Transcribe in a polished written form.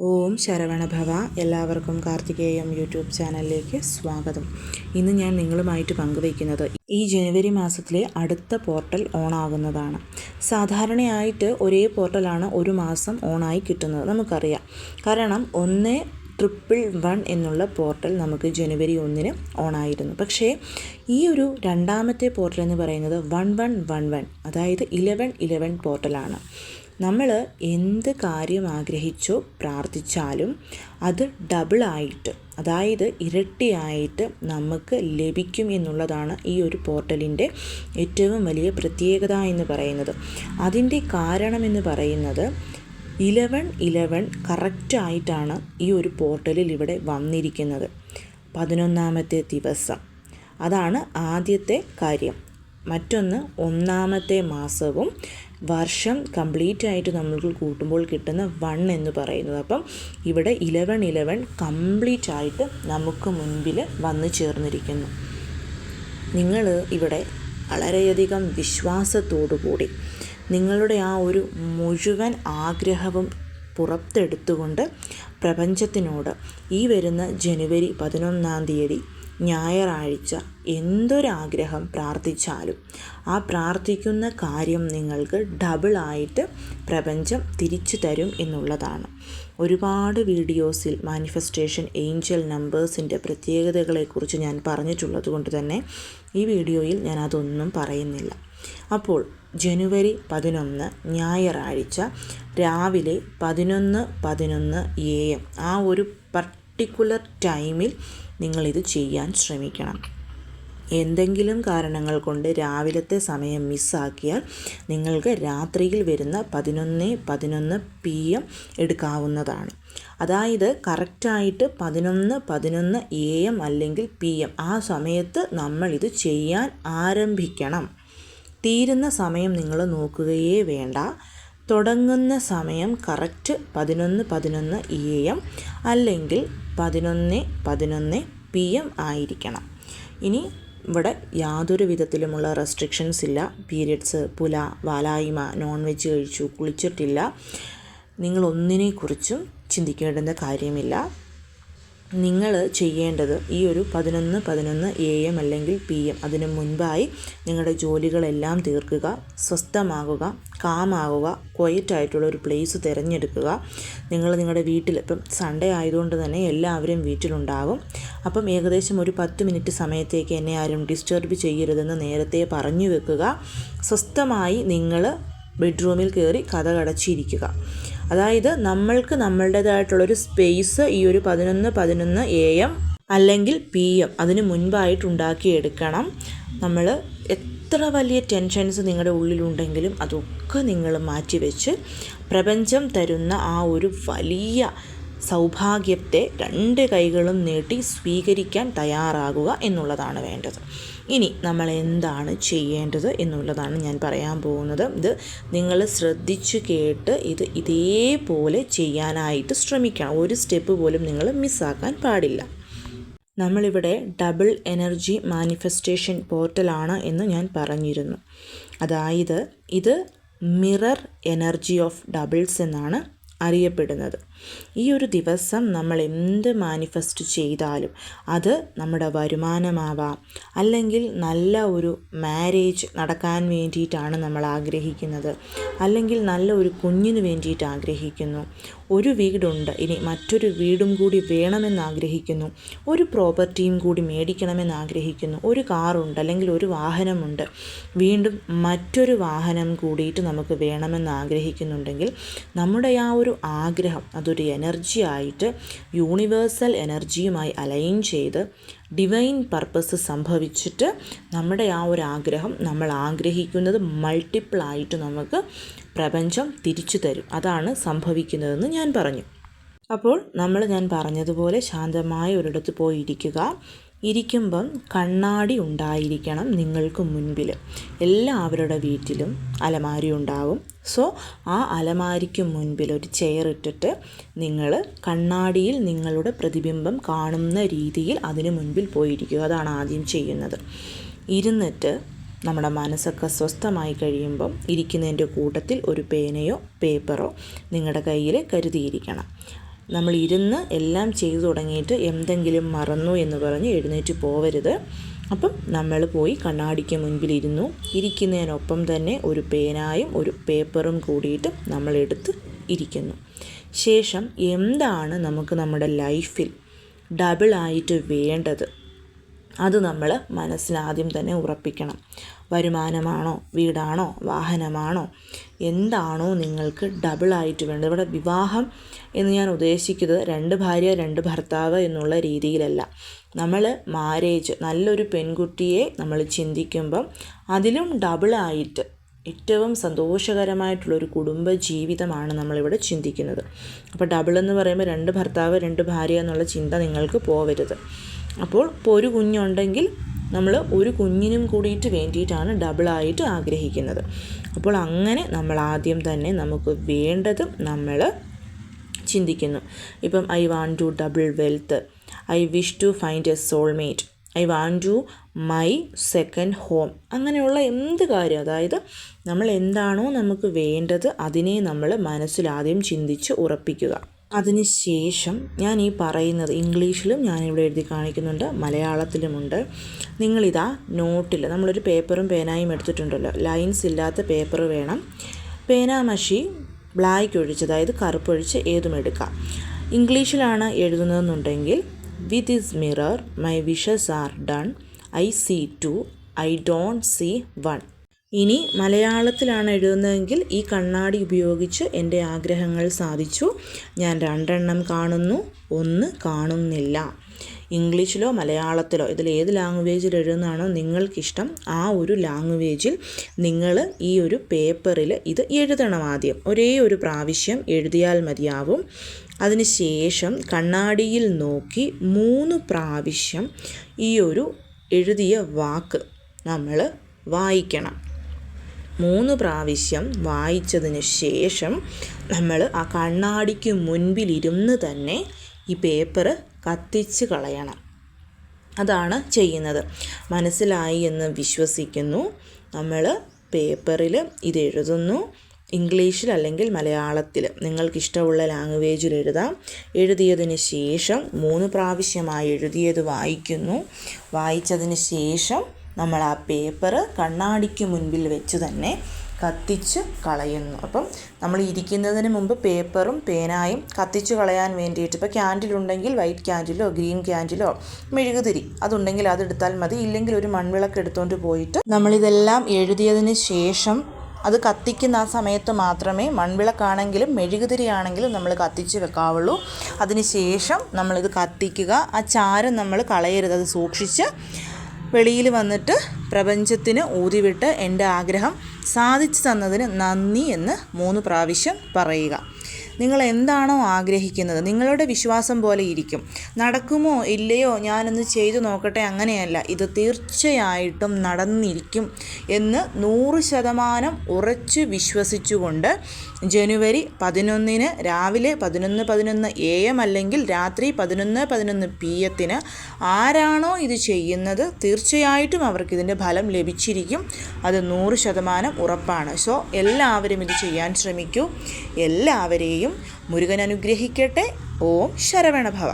ഓം ശരവണഭവ. എല്ലാവർക്കും കാർത്തികേയം യൂട്യൂബ് ചാനലിലേക്ക് സ്വാഗതം. ഇന്ന് ഞാൻ നിങ്ങളുമായിട്ട് പങ്കുവയ്ക്കുന്നത് ഈ ജനുവരി മാസത്തിലെ അടുത്ത പോർട്ടൽ ഓണാകുന്നതാണ്. സാധാരണയായിട്ട് ഒരേ പോർട്ടലാണ് ഒരു മാസം ഓണായി കിട്ടുന്നത്, നമുക്കറിയാം. കാരണം 1,111 എന്നുള്ള പോർട്ടൽ നമുക്ക് ജനുവരി 1 ഓണായിരുന്നു. പക്ഷേ ഈ ഒരു രണ്ടാമത്തെ പോർട്ടൽ എന്ന് പറയുന്നത് 1111, അതായത് 1111 പോർട്ടലാണ്. നമ്മൾ എന്ത് കാര്യം ആഗ്രഹിച്ചോ പ്രാർത്ഥിച്ചാലും അത് ഡബിളായിട്ട്, അതായത് ഇരട്ടിയായിട്ട് നമുക്ക് ലഭിക്കും എന്നുള്ളതാണ് ഈ ഒരു പോർട്ടലിൻ്റെ ഏറ്റവും വലിയ പ്രത്യേകത എന്ന് പറയുന്നത്. അതിൻ്റെ കാരണമെന്ന് പറയുന്നത് 1111 കറക്റ്റായിട്ടാണ് ഈ ഒരു പോർട്ടലിൽ ഇവിടെ വന്നിരിക്കുന്നത്. 11ാമത്തെ ദിവസം, അതാണ് ആദ്യത്തെ കാര്യം. മറ്റൊന്ന്, 1ാമത്തെ മാസവും വർഷം കംപ്ലീറ്റ് ആയിട്ട് നമ്മൾക്ക് കൂട്ടുമ്പോൾ കിട്ടുന്ന 1 എന്ന് പറയുന്നത്. അപ്പം ഇവിടെ 1111 കംപ്ലീറ്റ് ആയിട്ട് നമുക്ക് മുൻപിൽ വന്നു ചേർന്നിരിക്കുന്നു. നിങ്ങൾ ഇവിടെ വളരെയധികം വിശ്വാസത്തോടുകൂടി നിങ്ങളുടെ ആ ഒരു മുഴുവൻ ആഗ്രഹവും പുറത്തെടുത്തുകൊണ്ട് പ്രപഞ്ചത്തിനോട് ഈ വരുന്ന ജനുവരി 11ാം തീയതി ഞായറാഴ്ച എന്തൊരാഗ്രഹം പ്രാർത്ഥിച്ചാലും ആ പ്രാർത്ഥിക്കുന്ന കാര്യം നിങ്ങൾക്ക് ഡബിളായിട്ട് പ്രപഞ്ചം തിരിച്ചു തരും എന്നുള്ളതാണ്. ഒരുപാട് വീഡിയോസിൽ മാനിഫെസ്റ്റേഷൻ ഏഞ്ചൽ നമ്പേഴ്സിൻ്റെ പ്രത്യേകതകളെക്കുറിച്ച് ഞാൻ പറഞ്ഞിട്ടുള്ളത് കൊണ്ട് തന്നെ ഈ വീഡിയോയിൽ ഞാൻ അതൊന്നും പറയുന്നില്ല. അപ്പോൾ ജനുവരി 11 ഞായറാഴ്ച രാവിലെ 11:11 AM ആ ഒരു പർട്ടിക്കുലർ ടൈമിൽ നിങ്ങളിത് ചെയ്യാൻ ശ്രമിക്കണം. എന്തെങ്കിലും കാരണങ്ങൾ കൊണ്ട് രാവിലത്തെ സമയം മിസ്സാക്കിയാൽ നിങ്ങൾക്ക് രാത്രിയിൽ വരുന്ന 11:11 PM എടുക്കാവുന്നതാണ്. അതായത് കറക്റ്റായിട്ട് 11:11 AM അല്ലെങ്കിൽ PM ആ സമയത്ത് നമ്മളിത് ചെയ്യാൻ ആരംഭിക്കണം. തീരുന്ന സമയം നിങ്ങൾ നോക്കുകയേ വേണ്ട. തുടങ്ങുന്ന സമയം കറക്റ്റ് 11:11 AM അല്ലെങ്കിൽ 11:11 PM ആയിരിക്കണം. ഇനി ഇവിടെ യാതൊരു വിധത്തിലുമുള്ള റെസ്ട്രിക്ഷൻസ് ഇല്ല. പീരിയഡ്സ്, പുല, വാലായ്മ, നോൺ വെജ് കഴിച്ചു, കുളിച്ചിട്ടില്ല, നിങ്ങളൊന്നിനെക്കുറിച്ചും ചിന്തിക്കേണ്ടുന്ന കാര്യമില്ല. നിങ്ങൾ ചെയ്യേണ്ടത് ഈ ഒരു 11:11 AM അല്ലെങ്കിൽ PM അതിന് മുൻപായി നിങ്ങളുടെ ജോലികളെല്ലാം തീർക്കുക, സ്വസ്ഥമാകുക, കാമാകുക, ക്വയറ്റായിട്ടുള്ള ഒരു പ്ലേസ് തിരഞ്ഞെടുക്കുക. നിങ്ങളുടെ വീട്ടിൽ, ഇപ്പം സൺഡേ ആയതുകൊണ്ട് തന്നെ എല്ലാവരും വീട്ടിലുണ്ടാകും. അപ്പം ഏകദേശം ഒരു 10 മിനിറ്റ് സമയത്തേക്ക് എന്നെ ആരും ഡിസ്റ്റർബ് ചെയ്യരുതെന്ന് നേരത്തെ പറഞ്ഞു വെക്കുക. സ്വസ്ഥമായി നിങ്ങൾ ബെഡ്റൂമിൽ കയറി കതകടച്ചിരിക്കുക. അതായത് നമ്മൾക്ക് നമ്മളുടേതായിട്ടുള്ളൊരു സ്പേസ് ഈ ഒരു 11:11 AM അല്ലെങ്കിൽ PM അതിന് മുൻപായിട്ട് ഉണ്ടാക്കിയെടുക്കണം. നമ്മൾ എത്ര വലിയ ടെൻഷൻസ് നിങ്ങളുടെ ഉള്ളിലുണ്ടെങ്കിലും അതൊക്കെ നിങ്ങൾ മാറ്റിവെച്ച് പ്രപഞ്ചം തരുന്ന ആ ഒരു വലിയ സൗഭാഗ്യത്തെ 2 കൈകളും നീട്ടി സ്വീകരിക്കാൻ തയ്യാറാകുക എന്നുള്ളതാണ് വേണ്ടത്. ഇനി നമ്മൾ എന്താണ് ചെയ്യേണ്ടത് എന്നുള്ളതാണ് ഞാൻ പറയാൻ പോകുന്നത്. ഇത് നിങ്ങൾ ശ്രദ്ധിച്ച് കേട്ട് ഇതേപോലെ ചെയ്യാനായിട്ട് ശ്രമിക്കണം. ഒരു സ്റ്റെപ്പ് പോലും നിങ്ങൾ മിസ്സാക്കാൻ പാടില്ല. നമ്മളിവിടെ ഡബിൾ എനർജി മാനിഫെസ്റ്റേഷൻ പോർട്ടലാണ് എന്ന് ഞാൻ പറഞ്ഞിരുന്നു. അതായത് ഇത് മിറർ എനർജി ഓഫ് ഡബിൾസ് എന്നാണ് അറിയപ്പെടുന്നത്. ഈ ഒരു ദിവസം നമ്മൾ എന്ത് മാനിഫെസ്റ്റ് ചെയ്താലും അത് നമ്മുടെ വരുമാനമാവാം, അല്ലെങ്കിൽ നല്ല ഒരു മാരേജ് നടക്കാൻ വേണ്ടിയിട്ടാണ് നമ്മൾ ആഗ്രഹിക്കുന്നത്, അല്ലെങ്കിൽ നല്ല ഒരു കുഞ്ഞിന് വേണ്ടിയിട്ട് ആഗ്രഹിക്കുന്നു, ഒരു വീടുണ്ട് ഇനി മറ്റൊരു വീടും കൂടി വേണമെന്ന് ആഗ്രഹിക്കുന്നു, ഒരു പ്രോപ്പർട്ടിയും കൂടി മേടിക്കണമെന്ന് ആഗ്രഹിക്കുന്നു, ഒരു കാറുണ്ട് അല്ലെങ്കിൽ ഒരു വാഹനമുണ്ട്, വീണ്ടും മറ്റൊരു വാഹനം കൂടിയിട്ട് നമുക്ക് വേണമെന്ന് ആഗ്രഹിക്കുന്നുണ്ടെങ്കിൽ നമ്മുടെ ആ ഒരു ആഗ്രഹം അതൊരു എനർജി ആയിട്ട് യൂണിവേഴ്സൽ എനർജിയുമായി അലൈൻ ചെയ്ത് ഡിവൈൻ പർപ്പസ് സംഭവിച്ചിട്ട് നമ്മുടെ ആ ഒരു ആഗ്രഹം നമ്മൾ ആഗ്രഹിക്കുന്നത് മൾട്ടിപ്പിളായിട്ട് നമുക്ക് പ്രപഞ്ചം തിരിച്ചു തരും. അതാണ് സംഭവിക്കുന്നതെന്ന് ഞാൻ പറഞ്ഞു. അപ്പോൾ ഞാൻ പറഞ്ഞതുപോലെ ശാന്തമായ ഒരിടത്ത് പോയി ഇരിക്കുമ്പം കണ്ണാടി ഉണ്ടായിരിക്കണം നിങ്ങൾക്ക് മുൻപിൽ. എല്ലാവരുടെ വീട്ടിലും അലമാരി ഉണ്ടാവും. സോ ആ അലമാരിക്ക് മുൻപിൽ ഒരു ചെയർ ഇട്ടിട്ട് നിങ്ങൾ കണ്ണാടിയിൽ നിങ്ങളുടെ പ്രതിബിംബം കാണുന്ന രീതിയിൽ അതിന് മുൻപിൽ പോയിരിക്കുക. അതാണ് ആദ്യം ചെയ്യുന്നത്. ഇരുന്നിട്ട് നമ്മുടെ മനസ്സൊക്കെ സ്വസ്ഥമായി കഴിയുമ്പം ഇരിക്കുന്നതിൻ്റെ കൂട്ടത്തിൽ ഒരു പേനയോ പേപ്പറോ നിങ്ങളുടെ കയ്യിൽ കരുതിയിരിക്കണം. നമ്മൾ ഇരുന്ന് എല്ലാം ചെയ്തു തുടങ്ങിയിട്ട് എന്തെങ്കിലും മറന്നു എന്ന് പറഞ്ഞ് എഴുന്നേറ്റ് പോവരുത്. അപ്പം നമ്മൾ പോയി കണ്ണാടിക്ക് മുൻപിലിരുന്നു. ഇരിക്കുന്നതിനൊപ്പം തന്നെ ഒരു പേനായും ഒരു പേപ്പറും കൂടിയിട്ട് നമ്മളെടുത്ത് ഇരിക്കുന്നു. ശേഷം എന്താണ് നമുക്ക് നമ്മുടെ ലൈഫിൽ ഡബിളായിട്ട് വേണ്ടത് അത് നമ്മൾ മനസ്സിലാദ്യം തന്നെ ഉറപ്പിക്കണം. വരുമാനമാണോ, വീടാണോ, വാഹനമാണോ, എന്താണോ നിങ്ങൾക്ക് ഡബിളായിട്ട് വേണ്ടത്. ഇവിടെ വിവാഹം എന്ന് ഞാൻ ഉദ്ദേശിക്കുന്നത് 2 ഭാര്യ 2 ഭർത്താവ് എന്നുള്ള രീതിയിലല്ല. നമ്മൾ മാരേജ്, നല്ലൊരു പെൺകുട്ടിയെ നമ്മൾ ചിന്തിക്കുമ്പം അതിലും ഡബിളായിട്ട് ഏറ്റവും സന്തോഷകരമായിട്ടുള്ളൊരു കുടുംബ ജീവിതമാണ് നമ്മളിവിടെ ചിന്തിക്കുന്നത്. അപ്പോൾ ഡബിൾ എന്ന് പറയുമ്പോൾ 2 ഭർത്താവ് 2 ഭാര്യ എന്നുള്ള ചിന്ത നിങ്ങൾക്ക് പോവരുത്. അപ്പോൾ ഇപ്പോൾ ഒരു കുഞ്ഞുണ്ടെങ്കിൽ നമ്മൾ ഒരു കുഞ്ഞിനും കൂടിയിട്ട് വേണ്ടിയിട്ടാണ് ഡബിളായിട്ട് ആഗ്രഹിക്കുന്നത്. അപ്പോൾ അങ്ങനെ നമ്മൾ ആദ്യം തന്നെ നമുക്ക് വേണ്ടത് നമ്മൾ ചിന്തിക്കുന്നു. ഇപ്പം I want to double wealth, I wish to find a soulmate, I want to my second home, അങ്ങനെയുള്ള എന്ത് കാര്യം, അതായത് നമ്മൾ എന്താണോ നമുക്ക് വേണ്ടത് അതിനെ നമ്മൾ മനസ്സിലാദ്യം ചിന്തിച്ച് ഉറപ്പിക്കുക. അതിന് ശേഷം ഞാൻ ഈ പറയുന്നത് ഇംഗ്ലീഷിലും ഞാനിവിടെ എഴുതി കാണിക്കുന്നുണ്ട്, മലയാളത്തിലുമുണ്ട്. നിങ്ങളിതാ നോട്ടിൽ നമ്മളൊരു പേപ്പറും പേനായും എടുത്തിട്ടുണ്ടല്ലോ, ലൈൻസ് ഇല്ലാത്ത പേപ്പർ വേണം. പേനാമഷി ബ്ലാക്ക് ഒഴിച്ച്, അതായത് കറുപ്പൊഴിച്ച് ഏതും എടുക്കാം. ഇംഗ്ലീഷിലാണ് എഴുതുന്നതെന്നുണ്ടെങ്കിൽ with this mirror my wishes are done, I see two, I don't see one. ഇനി മലയാളത്തിലാണ് എഴുതുന്നതെങ്കിൽ ഈ കണ്ണാടി ഉപയോഗിച്ച് എൻ്റെ ആഗ്രഹങ്ങൾ സാധിച്ചു, ഞാൻ 2 എണ്ണം കാണുന്നു, 1 കാണുന്നില്ല. ഇംഗ്ലീഷിലോ മലയാളത്തിലോ ഇതിൽ ഏത് ലാംഗ്വേജിൽ എഴുതുന്നതാണോ നിങ്ങൾക്കിഷ്ടം ആ ഒരു ലാംഗ്വേജിൽ നിങ്ങൾ ഈ ഒരു പേപ്പറിൽ ഇത് എഴുതണം. ആദ്യം ഒരേ ഒരു പ്രാവശ്യം എഴുതിയാൽ മതിയാവും. അതിനുശേഷം കണ്ണാടിയിൽ നോക്കി 3 പ്രാവശ്യം ഈ ഒരു എഴുതിയ വാക്ക് നമ്മൾ വായിക്കണം. 3 പ്രാവശ്യം വായിച്ചതിന് ശേഷം നമ്മൾ ആ കണ്ണാടിക്ക് മുൻപിലിരുന്ന് തന്നെ ഈ പേപ്പർ കത്തിച്ച് കളയണം. അതാണ് ചെയ്യുന്നത്. മനസ്സിലായി എന്ന് വിശ്വസിക്കുന്നു. നമ്മൾ പേപ്പറിൽ ഇത് എഴുതുന്നു. ഇംഗ്ലീഷിൽ അല്ലെങ്കിൽ മലയാളത്തിൽ നിങ്ങൾക്കിഷ്ടമുള്ള ലാംഗ്വേജിൽ എഴുതാം. എഴുതിയതിന് ശേഷം 3 പ്രാവശ്യമായി എഴുതിയത് വായിക്കുന്നു. വായിച്ചതിന് ശേഷം നമ്മൾ ആ പേപ്പർ കണ്ണാടിക്ക് മുൻപിൽ വെച്ച് തന്നെ കത്തിച്ച് കളയുന്നു. അപ്പം നമ്മൾ ഇരിക്കുന്നതിന് മുമ്പ് പേപ്പറും പേനായും കത്തിച്ച് കളയാൻ വേണ്ടിയിട്ട്, ഇപ്പോൾ ക്യാൻഡിലുണ്ടെങ്കിൽ വൈറ്റ് ക്യാൻഡിലോ ഗ്രീൻ ക്യാൻഡിലോ മെഴുകുതിരി അതുണ്ടെങ്കിൽ അതെടുത്താൽ മതി. ഇല്ലെങ്കിൽ ഒരു മൺവിളക്ക് എടുത്തുകൊണ്ട് പോയിട്ട് നമ്മളിതെല്ലാം എഴുതിയതിന് ശേഷം അത് കത്തിക്കുന്ന ആ സമയത്ത് മാത്രമേ മൺവിളക്കാണെങ്കിലും മെഴുകുതിരിയാണെങ്കിലും നമ്മൾ കത്തിച്ച് വെക്കാവുള്ളൂ. അതിന് ശേഷം നമ്മളിത് കത്തിക്കുക. ആ ചാരം നമ്മൾ കളയരുത്, അത് സൂക്ഷിച്ച് വെളിയിൽ വന്നിട്ട് പ്രപഞ്ചത്തിന് ഊതിവിട്ട് എൻ്റെ ആഗ്രഹം സാധിച്ചു തന്നതിന് നന്ദി എന്ന് 3 പ്രാവശ്യം പറയുക. നിങ്ങൾ എന്താണോ ആഗ്രഹിക്കുന്നത് നിങ്ങളുടെ വിശ്വാസം പോലെ ഇരിക്കും. നടക്കുമോ ഇല്ലയോ ഞാനൊന്ന് ചെയ്തു നോക്കട്ടെ, അങ്ങനെയല്ല, ഇത് തീർച്ചയായിട്ടും നടന്നിരിക്കും എന്ന് 100% ഉറച്ചു വിശ്വസിച്ചുകൊണ്ട് ജനുവരി 11 രാവിലെ 11:11 AM അല്ലെങ്കിൽ രാത്രി 11:11 PM ആരാണോ ഇത് ചെയ്യുന്നത് തീർച്ചയായിട്ടും അവർക്ക് ഇതിൻ്റെ ഫലം ലഭിച്ചിരിക്കും. അത് 100% ഉറപ്പാണ്. സോ എല്ലാവരും ഇത് ചെയ്യാൻ ശ്രമിക്കൂ. എല്ലാവരെയും മുരുകൻ അനുഗ്രഹിക്കട്ടെ. ഓം ശരവണഭവ.